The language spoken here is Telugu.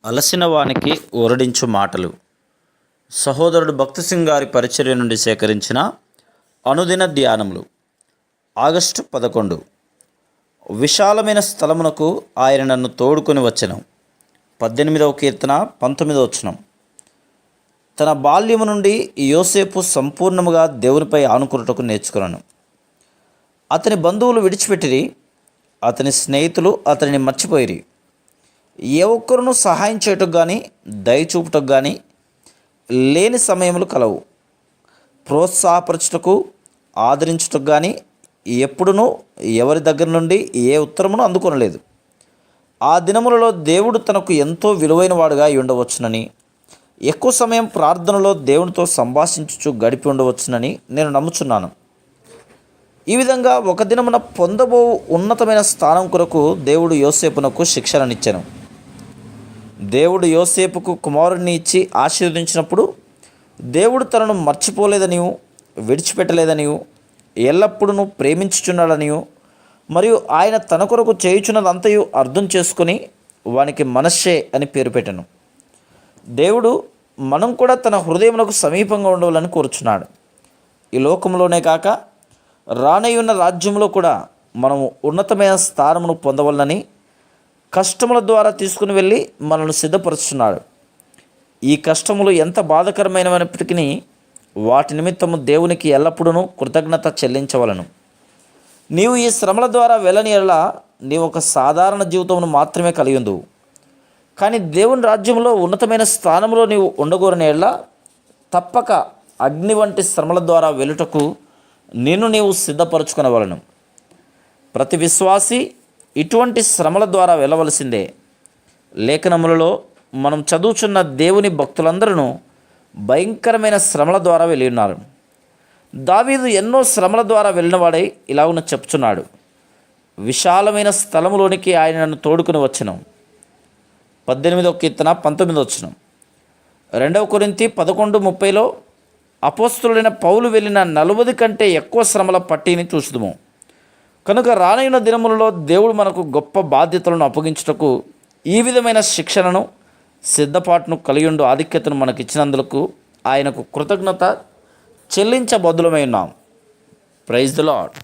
అలసిన వానికి ఊరడించు మాటలు. సహోదరుడు భక్తి సింగ్ గారి పరిచర్య నుండి సేకరించిన అనుదిన ధ్యానములు. ఆగస్టు 11. విశాలమైన స్థలమునకు ఆయన నన్ను తోడుకొని వచ్చెను. 18వ కీర్తన 19వ వచనం. తన బాల్యము నుండి యోసేపు సంపూర్ణముగా దేవునిపై ఆనుకున్నటకు నేర్చుకున్నాను. అతని బంధువులు విడిచిపెట్టిరి, అతని స్నేహితులు అతనిని మర్చిపోయిరి. ఏ ఒక్కరును సహాయం చేయటకు కానీ దయచూపుటకు కానీ లేని సమయములు కలవు. ప్రోత్సాహపరచుటకు ఆదరించుటకు కానీ ఎప్పుడునూ ఎవరి దగ్గర నుండి ఏ ఉత్తరమును అందుకొనలేదు. ఆ దినములలో దేవుడు తనకు ఎంతో విలువైన వాడుగా ఉండవచ్చునని, ఎక్కువ సమయం ప్రార్థనలో దేవునితో సంభాషించుచు గడిపి ఉండవచ్చునని నేను నమ్ముచున్నాను. ఈ విధంగా ఒక దినమున పొందబో ఉన్నతమైన స్థానం కొరకు దేవుడు యోసేపునకు శిక్షణనిచ్చెను. దేవుడు యోసేపుకు కుమారుడిని ఇచ్చి ఆశీర్వదించినప్పుడు దేవుడు తనను మర్చిపోలేదనియు, విడిచిపెట్టలేదనియు, ఎల్లప్పుడూ ప్రేమించుచున్నాడనియు, మరియు ఆయన తన కొరకు చేయుచున్నదంతయు అర్థం చేసుకుని వానికి మనశ్శే అని పేరు పెట్టెను. దేవుడు మనం కూడా తన హృదయమునకు సమీపంగా ఉండవాలని కోరుచున్నాడు. ఈ లోకంలోనే కాక రానయ్యున్న రాజ్యంలో కూడా మనము ఉన్నతమైన స్థానమును పొందవలనని కష్టముల ద్వారా తీసుకుని వెళ్ళి మనల్ని సిద్ధపరుచున్నాడు. ఈ కష్టములు ఎంత బాధకరమైనప్పటికీ వాటి నిమిత్తము దేవునికి ఎల్లప్పుడూ కృతజ్ఞత చెల్లించవలను. నీవు ఈ శ్రమల ద్వారా వెళ్ళని ఎడల నీవు ఒక సాధారణ జీవితమును మాత్రమే కలిగి ఉందువు. కానీ దేవుని రాజ్యంలో ఉన్నతమైన స్థానంలో నీవు ఉండగోరని ఎడల తప్పక అగ్ని వంటి శ్రమల ద్వారా వెళ్ళుటకు నిన్ను నీవు సిద్ధపరచుకొనవలను. ప్రతి విశ్వాసి ఇటువంటి శ్రమల ద్వారా వెళ్ళవలసిందే. లేఖనములలో మనం చదువుచున్న దేవుని భక్తులందరూ భయంకరమైన శ్రమల ద్వారా వెళ్ళి ఉన్నారు. దావీదు ఎన్నో శ్రమల ద్వారా వెళ్ళినవాడై ఇలాగున చెప్తున్నాడు. విశాలమైన స్థలములోనికి ఆయన నన్ను తోడుకుని వచ్చెను. 18వ కీర్తన 19వ వచనం. 2 కొరింథీ 11:30లో అపోస్తలుడైన పౌలు వెళ్ళిన 40 కంటే ఎక్కువ శ్రమల పట్టిని చూసుదుము. కనుక రానయ్యున్న దినములలో దేవుడు మనకు గొప్ప బాధ్యతలను అప్పగించుటకు ఈ విధమైన శిక్షణను, సిద్ధపాటును కలిగిండు ఆధిక్యతను మనకిచ్చినందుకు ఆయనకు కృతజ్ఞత చెల్లించబద్దులమై ఉన్నాం. Praise the lord.